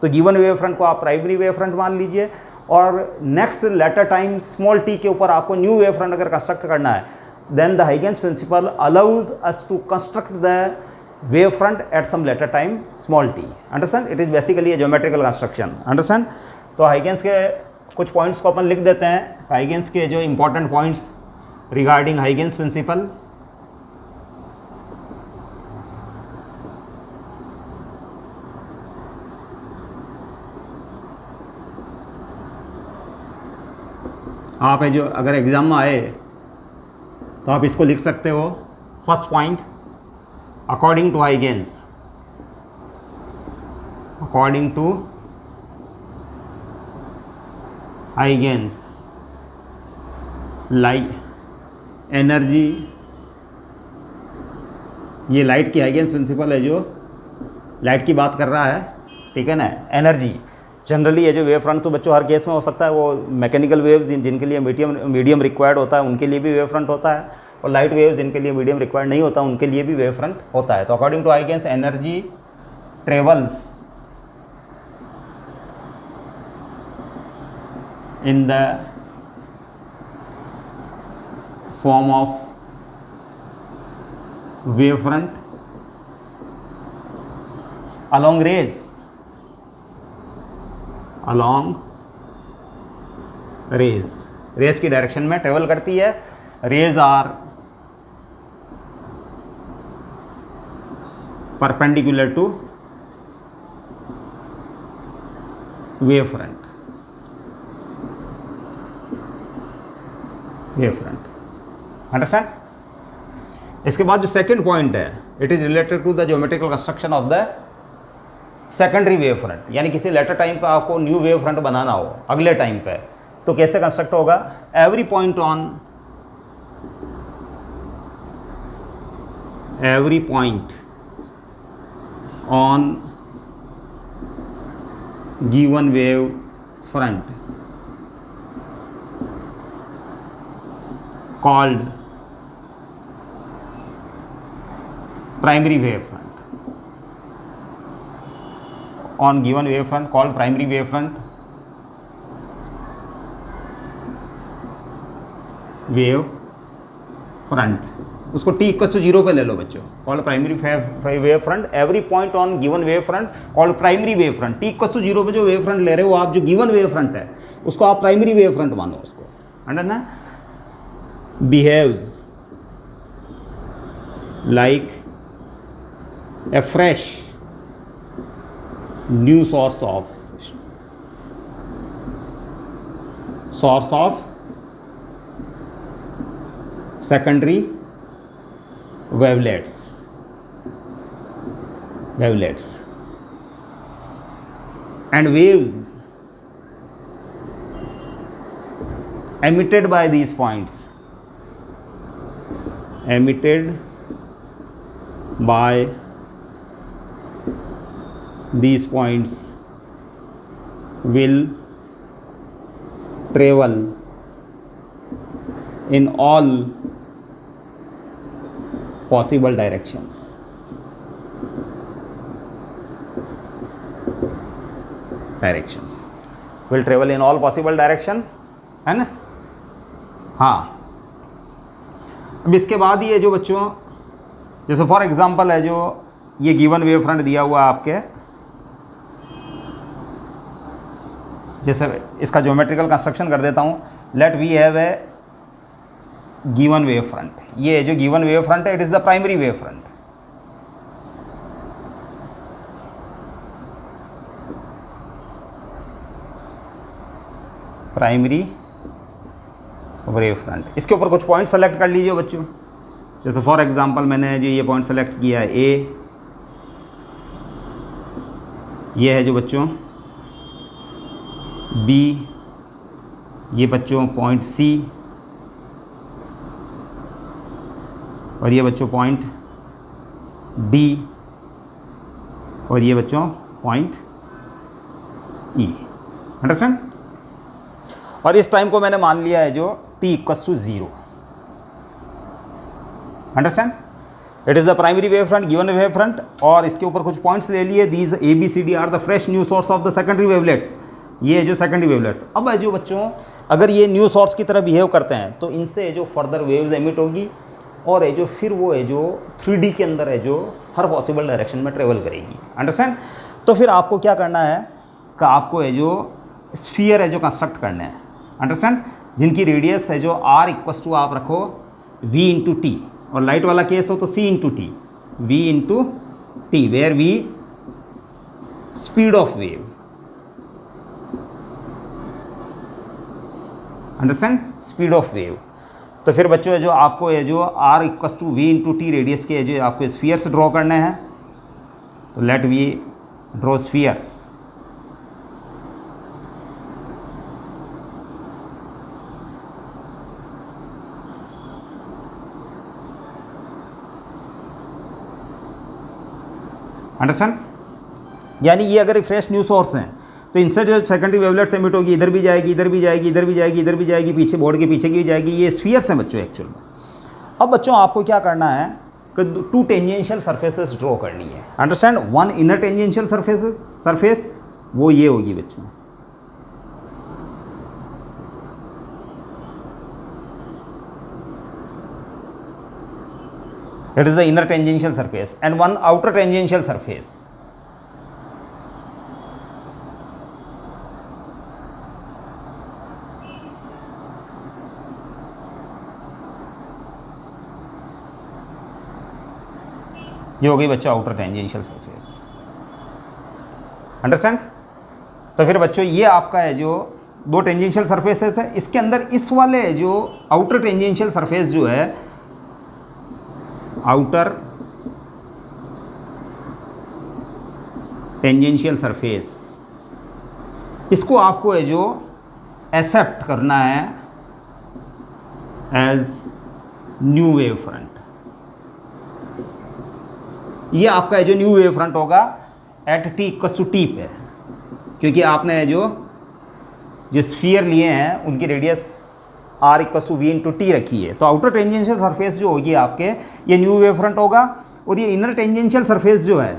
तो गिवन वेव फ्रंट को आप प्राइमरी वेव फ्रंट मान लीजिए, और next later time small t के ऊपर आपको न्यू वेव फ्रंट अगर कंस्ट्रक्ट करना है, then the Huygens principle allows us to construct the wave front at some later time small t, understand. It is basically a geometrical construction, understand. तो Huygens के कुछ points को अपन लिख देते हैं, हाइगेन्स के जो इंपॉर्टेंट पॉइंट्स रिगार्डिंग हाइगेन्स प्रिंसिपल। आप है जो अगर एग्ज़ाम में आए तो आप इसको लिख सकते हो। First point, according to Huygens, according to Huygens light energy, ये लाइट की हाइगेन्स प्रिंसिपल है जो लाइट की बात कर रहा है, ठीक है ना। एनर्जी जनरली ये जो वेव फ्रंट तो बच्चों हर केस में हो सकता है, वो मैकेनिकल वेव्स जिनके लिए मीडियम रिक्वायर्ड होता है उनके लिए भी वेव फ्रंट होता है, और लाइट वेव्स जिनके लिए मीडियम रिक्वायर्ड नहीं होता उनके लिए भी वेव फ्रंट होता है। तो according to Huygens energy travels in the form of wave front along rays, along rays, rays की डायरेक्शन में ट्रेवल करती है। Rays are perpendicular to wave front, wave front, understand. इसके बाद जो सेकंड पॉइंट है, it is related to the geometrical construction of the secondary wave front, यानी किसी लेटर टाइम पे आपको न्यू वेव फ्रंट बनाना हो अगले टाइम पे, तो कैसे कंस्ट्रक्ट होगा? Every point on given wave front called primary wave front, on given wave front called primary wave front, उसको t इक्वल टू 0 पे ले लो बच्चों, called primary wave front, every point on given wave front called primary wave front, t equal to 0 पे जो wave front ले रहे हो आप, जो गिवन वेव फ्रंट है उसको आप प्राइमरी वेव फ्रंट मानो उसको, understand? behaves like a fresh new source of secondary wavelets and waves emitted by these points will travel in all possible directions. Will travel in all possible direction, है ना? हाँ, अब इसके बाद ये जो बच्चों, जैसे फॉर एग्जांपल है जो ये गिवन वेव फ्रंट दिया हुआ है आपके, जैसे इसका ज्योमेट्रिकल कंस्ट्रक्शन कर देता हूँ, let we have a given wave front, ये जो गिवन वेव फ्रंट है it is the primary wave front, इसके ऊपर कुछ पॉइंट सेलेक्ट कर लीजिए बच्चों, जैसे फॉर एग्जांपल मैंने जो ये पॉइंट सेलेक्ट किया है ए, ये है जो बच्चों बी, ये बच्चों पॉइंट सी, और ये बच्चों पॉइंट डी, और ये बच्चों पॉइंट ई, अंडरस्टैंड? और इस टाइम को मैंने मान लिया है जो t equals to 0, understand? It is the primary wave front, given wave front, और इसके ऊपर कुछ पॉइंट्स ले लिए, these A B C D are the fresh new source of the secondary wavelets, ये जो सेकेंडरी वेवलेट्स। अब है जो बच्चों अगर ये न्यू सोर्स की तरह बिहेव करते हैं तो इनसे जो फर्दर वेव्स एमिट होगी, और है जो फिर वो है जो 3D के अंदर है जो हर पॉसिबल डायरेक्शन में ट्रेवल करेगी, अंडरस्टैंड? तो फिर आपको क्या करना है कि आपको है जो स्फीयर है जो कंस्ट्रक्ट करने हैं, अंडरस्टैंड? जिनकी रेडियस है जो r इक्वल्स टू आप रखो v इंटू टी, और लाइट वाला केस हो तो c into t, v into t, where v speed of wave, understand? Speed of wave. तो फिर बच्चों है जो आपको ये जो r equals to v into t radius के जो आपको स्फीयर्स ड्रॉ करने हैं, तो let we draw spheres, understand? यानी ये अगर फ्रेश न्यू सोर्स हैं तो इनसे जो सेकेंडरी वेवलेट्स एमिट होगी, इधर भी जाएगी, इधर भी जाएगी, इधर भी जाएगी, इधर भी जाएगी, पीछे बोर्ड के पीछे की भी जाएगी, ये स्फीयर्स हैं बच्चों एक्चुअल में। अब बच्चों आपको क्या करना है कि 2 टेंजेंशियल सरफेसेस ड्रॉ करनी है, अंडरस्टैंड? 1 इनर टेंजेंशियल सरफेस वो ये होगी बच्चों, that is the inner tangential surface, and 1 outer tangential surface, ये हो गई बच्चों आउटर टेंजेंशियल सरफेस, अंडरस्टैंड? तो फिर बच्चों ये आपका है जो 2 टेंजेंशियल सरफेसेस है, इसके अंदर इस वाले जो आउटर टेंजेंशियल सरफेस जो है, आउटर टेंजेंशियल सरफेस, इसको आपको है जो एक्सेप्ट करना है एज न्यू वेव फ्रंट। ये आपका है जो न्यू वेव फ्रंट होगा at t equals to t पे, क्योंकि आपने है जो स्फीयर लिए हैं उनकी radius are equals to v into t रखी है। तो आउटर टेंजेंशियल सरफेस जो होगी आपके, ये न्यू वेव फ्रंट होगा, और ये इनर टेंजेंशियल सरफेस जो है,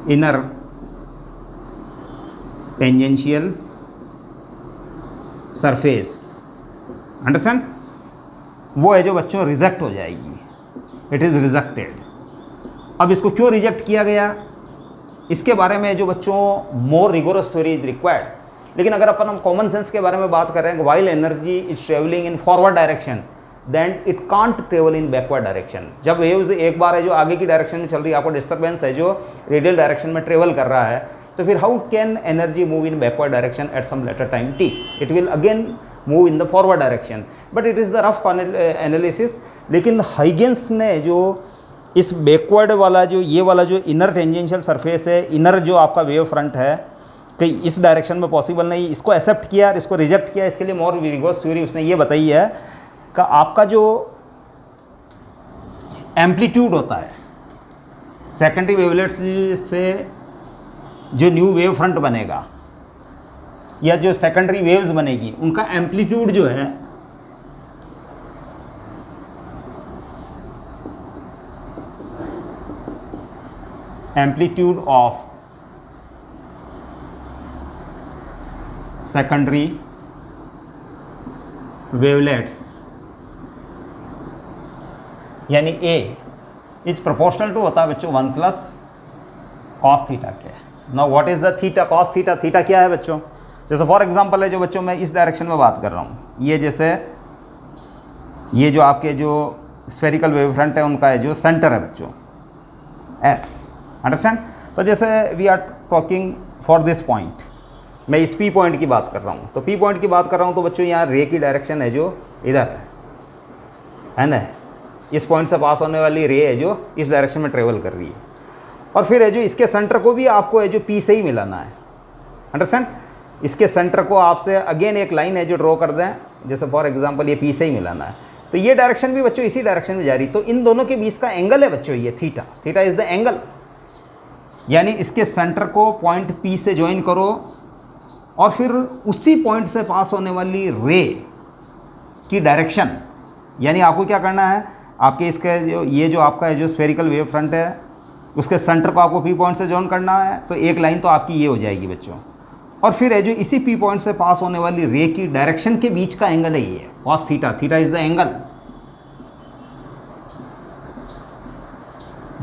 इनर टेंजेंशियल सरफेस, अंडरस्टैंड, वो है जो बच्चों रिजेक्ट हो जाएगी, इट इज़ रिजेक्टेड। अब इसको क्यों रिजेक्ट किया गया, इसके बारे में जो बच्चों मोर रिगोरस थ्योरी इज रिक्वायर्ड। लेकिन अगर अपन हम कॉमन सेंस के बारे में बात कर रहे हैं, while energy is travelling in forward direction then it can't travel in backward direction. जब वेव्स एक बार है जो आगे की डायरेक्शन में चल रही है, आपको डिस्टर्बेंस है जो रेडियल डायरेक्शन में ट्रेवल कर रहा है, तो फिर how can energy move in backward direction at some later time t, it will again move in the forward direction, but it is the rough analysis. लेकिन हाइगेंस ने जो इस बैकवर्ड वाला जो ये वाला जो इनर टेंजेंशियल सरफेस है, इनर जो आपका वेव फ्रंट है कि इस डायरेक्शन में पॉसिबल नहीं, इसको एक्सेप्ट किया और इसको रिजेक्ट किया। इसके लिए मोर रिगोरस थ्योरी उसने ये बताई है कि आपका जो एम्पलीट्यूड होता है सेकेंडरी वेवलेट्स से जो न्यू वेव फ्रंट बनेगा या जो सेकेंडरी वेव्स बनेगी, उनका एम्पलीट्यूड जो है एम्पलीट्यूड ऑफ सेकेंडरी वेवलेट्स यानी ए इज प्रोपोर्शनल टू होता है बच्चों 1 प्लस कॉस थीटा के। Now what is the theta, cos theta, theta क्या है बच्चों, जैसे फॉर एग्जांपल है जो बच्चों मैं इस डायरेक्शन में बात कर रहा हूँ, ये जैसे ये जो आपके जो स्फेरिकल वेव फ्रंट है उनका है जो सेंटर है बच्चों एस, अंडरस्टैंड। तो जैसे we are talking for this point, मैं इस पी पॉइंट की बात कर रहा हूँ, तो पी पॉइंट की बात कर रहा हूँ तो बच्चों यहाँ रे की डायरेक्शन है जो इधर है ना, इस पॉइंट से पास होने वाली रे है जो इस डायरेक्शन में ट्रेवल कर रही है, और फिर है जो इसके सेंटर को भी आपको है जो पी से ही मिलाना है, अंडरस्टैंड। इसके सेंटर को आपसे अगेन एक लाइन है जो ड्रॉ कर दें, जैसे फॉर एग्जांपल ये पी से ही मिलाना है, तो ये डायरेक्शन भी बच्चों इसी डायरेक्शन में जा रही, तो इन दोनों के बीच का एंगल है बच्चों ये theta, theta is the angle. यानी इसके सेंटर को पॉइंट पी से ज्वाइन करो और फिर उसी पॉइंट से पास होने वाली रे की डायरेक्शन, यानी आपको क्या करना है, आपके इसके जो ये जो आपका है जो स्फेरिकल वेव फ्रंट है उसके सेंटर को आपको पी पॉइंट से ज्वाइन करना है, तो एक लाइन तो आपकी ये हो जाएगी बच्चों, और फिर है जो इसी पी पॉइंट से पास होने वाली रे की डायरेक्शन के बीच का एंगल है ये cos theta, theta is the angle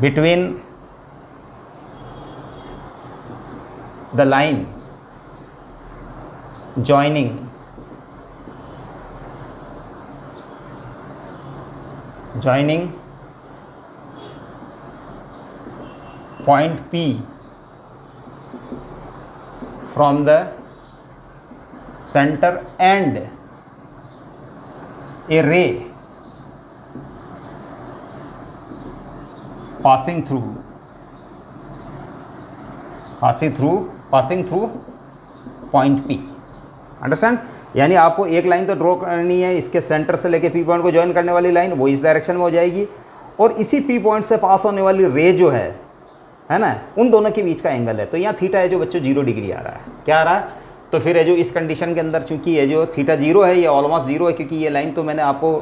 between the line joining point P from the center and a ray passing through point P, understand. यानी आपको एक लाइन तो ड्रॉ करनी है, इसके सेंटर से लेके पी पॉइंट को ज्वाइन करने वाली लाइन वो इस डायरेक्शन में हो जाएगी, और इसी पी पॉइंट से पास होने वाली रे जो है ना, उन दोनों के बीच का एंगल है। तो यहाँ थीटा है जो बच्चों 0 डिग्री आ रहा है, क्या आ रहा है, तो फिर है जो इस कंडीशन के अंदर चूंकि है जो थीटा 0 है, ये ऑलमोस्ट 0 है, क्योंकि ये लाइन तो मैंने आपको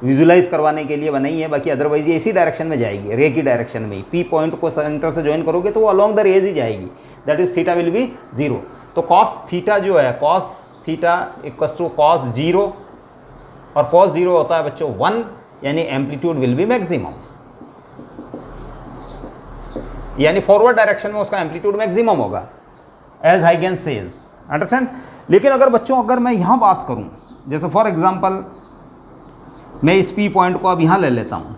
विजुलाइज करवाने के लिए बनाई है, बाकी अदरवाइज ये इसी डायरेक्शन में जाएगी, रे की डायरेक्शन में ही। पी पॉइंट को सेंटर से ज्वाइन करोगे तो वो अलॉन्ग द रेज ही जाएगी, that is theta will be 0। तो कॉस थीटा जो है, cos theta equals to cos 0, और कॉस 0 होता है बच्चों 1, यानी एम्पलीट्यूड विल बी मैक्सिमम, यानी फॉरवर्ड डायरेक्शन में उसका एम्पलीट्यूड मैक्सिमम होगा एज हाइगेंस सेज, अंडरस्टैंड। लेकिन अगर बच्चों अगर मैं यहाँ बात करूँ, जैसे फॉर एग्जांपल मैं इस पी पॉइंट को अब यहाँ ले लेता हूँ,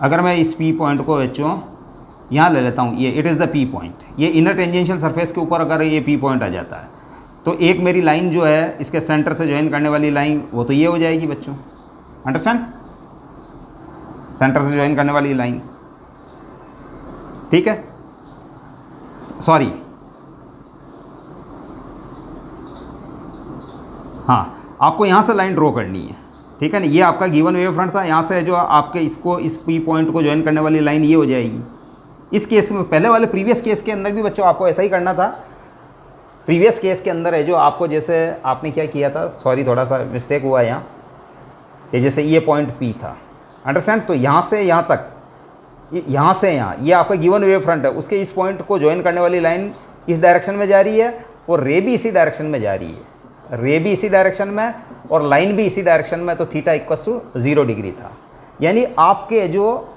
अगर मैं इस पी पॉइंट को बच्चों यहाँ ले लेता हूँ, ये it is the P point, ये इनर टेंजेंशियल सरफेस के ऊपर अगर ये पी पॉइंट आ जाता है, तो एक मेरी लाइन जो है इसके सेंटर से ज्वाइन करने वाली लाइन वो तो ये हो जाएगी बच्चों, अंडरस्टैंड, सेंटर से ज्वाइन करने वाली लाइन, ठीक है, सॉरी हाँ, आपको यहाँ से लाइन ड्रॉ करनी है, ठीक है ना। ये आपका गिवन वेव फ्रंट था, यहाँ से जो आपके इसको इस पी पॉइंट को ज्वाइन करने वाली लाइन ये हो जाएगी। इस केस में पहले वाले प्रीवियस केस के अंदर भी बच्चों आपको ऐसा ही करना था। प्रीवियस केस के अंदर है जो आपको, जैसे आपने क्या किया था, सॉरी थोड़ा सा मिस्टेक हुआ है यहाँ, ये जैसे ये पॉइंट पी था, अंडरस्टैंड, तो यहाँ से यहाँ तक, यहाँ से यहाँ, ये आपका गिवन वेव फ्रंट है, उसके इस पॉइंट को ज्वाइन करने वाली लाइन इस डायरेक्शन में जा रही है और रे भी इसी डायरेक्शन में जा रही है, रे भी इसी डायरेक्शन में और लाइन भी इसी डायरेक्शन में, तो थीटा इक्वल्स टू 0 डिग्री था। यानी आपके जो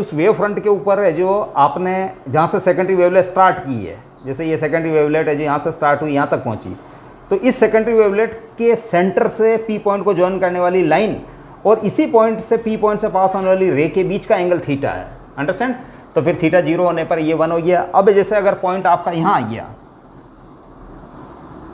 उस वेव फ्रंट के ऊपर है जो आपने जहाँ से सेकेंडरी वेवलेट स्टार्ट की है, जैसे ये सेकेंडरी वेवलेट है जो यहाँ से स्टार्ट हुई यहाँ तक पहुँची, तो इस सेकेंडरी वेवलेट के सेंटर से पी पॉइंट को ज्वाइन करने वाली लाइन और इसी पॉइंट से पी पॉइंट से पास होने वाली रे के बीच का एंगल थीटा है, अंडरस्टैंड। तो फिर थीटा 0 होने पर ये 1 हो गया। अब जैसे अगर पॉइंट आपका यहाँ आ गया,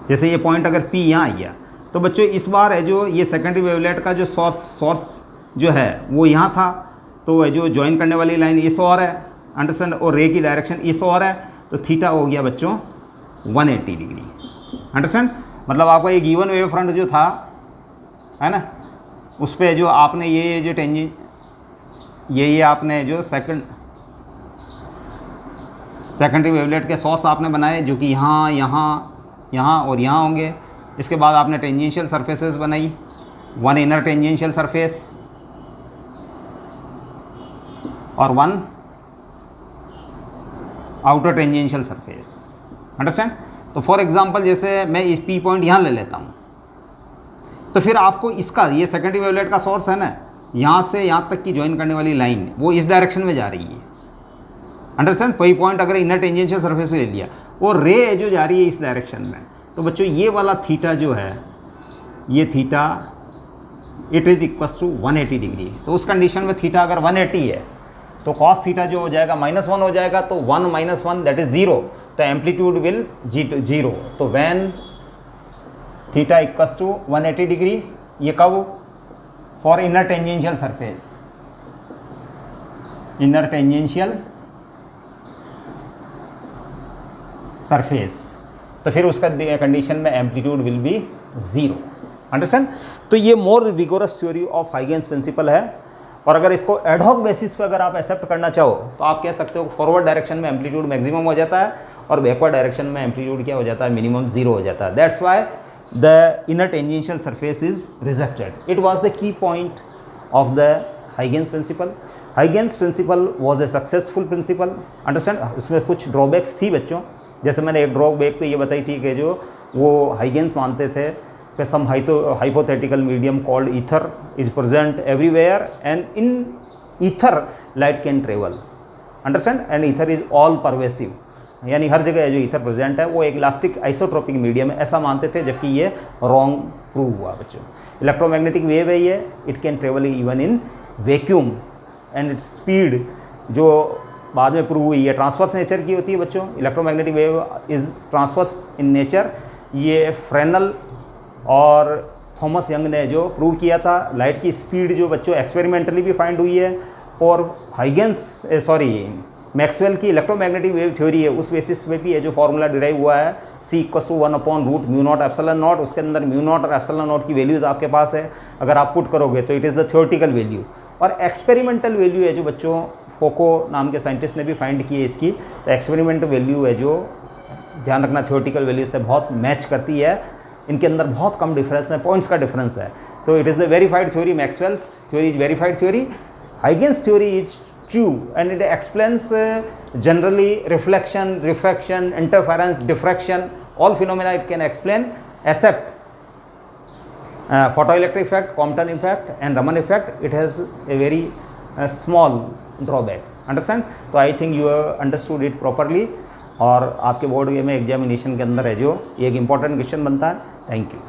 जैसे ये पॉइंट अगर P यहाँ आ गया, तो बच्चों इस बार है जो ये सेकेंडरी वेवलेट का जो सोर्स जो है वो यहाँ था, तो जो ज्वाइन करने वाली लाइन इस और है, अंडरस्टैंड, और रे की डायरेक्शन इस और है, तो थीटा हो गया बच्चों 180 डिग्री, अंडरस्टैंड। मतलब आपका ये गिवन वेव फ्रंट जो था, है ना, उस पर जो आपने ये जो टेंजेंट ये आपने जो सेकेंडरी वेवलेट के सोर्स आपने बनाए जो कि यहाँ यहाँ यहाँ और यहाँ होंगे। इसके बाद आपने टेंजेंशियल सरफेसेस बनाई, 1 इनर टेंजेंशियल सरफेस और 1 आउटर टेंजेंशियल सरफेस, अंडरस्टैंड। तो फॉर एग्जांपल जैसे मैं इस पी पॉइंट यहाँ ले लेता हूँ, तो फिर आपको इसका ये सेकेंडरी वेवलेट का सोर्स है ना, यहाँ से यहाँ तक की ज्वाइन करने वाली लाइन वो इस डायरेक्शन में जा रही है, अंडरस्टैंड। कोई पॉइंट अगर इनर टेंजेंशियल सरफेस में ले लिया और रे जो जा रही है इस डायरेक्शन में, तो बच्चों ये वाला थीटा जो है, ये theta it is equals to 180 degree. तो उस कंडीशन में थीटा अगर 180 है तो कॉस थीटा जो हो जाएगा -1 हो जाएगा, तो 1 - 1 दैट इज़ 0, तो एम्पलीट्यूड विल 0। तो when theta equals to 180 degree, ये कब, for inner tangential surface, inner tangential surface, तो फिर उसका कंडीशन में एम्पलीट्यूड विल बी 0, अंडरस्टैंड। तो ये more vigorous theory of Huygens principle है। और अगर इसको एडहॉक बेसिस पे अगर आप एक्सेप्ट करना चाहो तो आप कह सकते हो फॉरवर्ड डायरेक्शन में एम्पलीट्यूड मैक्सिमम हो जाता है और बैकवर्ड डायरेक्शन में एम्पलीट्यूड क्या हो जाता है, मिनिमम 0 हो जाता है। That's why the inner tangential surface is rejected. It was the key point of the Huygens principle. Huygens principle was a successful principle, understand. इसमें कुछ ड्रॉबैक्स थी बच्चों, जैसे मैंने एक ड्रॉबैक तो ये बताई थी कि जो वो हाइगेंस मानते थे कि सम hypothetical medium called ether is present everywhere and in ether light can travel, understand, and ether is all pervasive, यानी हर जगह जो ईथर प्रेजेंट है वो एक इलास्टिक आइसोट्रोपिक मीडियम है, ऐसा मानते थे, जबकि ये रॉन्ग प्रूव हुआ बच्चों। इलेक्ट्रोमैग्नेटिक वेव है ये, it can travel even in vacuum and its speed जो बाद में प्रूव हुई है ट्रांसवर्स नेचर की होती है बच्चों। Electromagnetic wave is transverse in nature. ये फ्रेनल और थॉमस यंग ने जो प्रूव किया था। लाइट की स्पीड जो बच्चों एक्सपेरिमेंटली भी फाइंड हुई है, और मैक्सवेल की इलेक्ट्रोमैग्नेटिक वेव थ्योरी है उस बेसिस पे भी है जो फॉर्मूला डिराइव हुआ है C=1/√μ0ε0। उसके अंदर μ0 और ε0 की वैल्यूज़ आपके पास है, अगर आप पुट करोगे तो it is the theoretical value. और एक्सपेरिमेंटल वैल्यू है जो बच्चों फोको नाम के साइंटिस्ट ने भी फाइंड की है इसकी। तो एक्सपेरिमेंटल वैल्यू है जो, ध्यान रखना, थ्योरेटिकल वैल्यू से बहुत मैच करती है, इनके अंदर बहुत कम डिफरेंस है, पॉइंट्स का डिफरेंस है। तो it is the verified theory, Maxwell's theory is verified theory. Huygens theory is true and it explains generally reflection, refraction, interference, diffraction, all phenomena it can explain except photoelectric effect, Compton effect and Raman effect. It has a very small drawbacks, understand? तो I think you have understood it properly। और आपके board में examination के अंदर है जो एक important question बनता है। Thank you.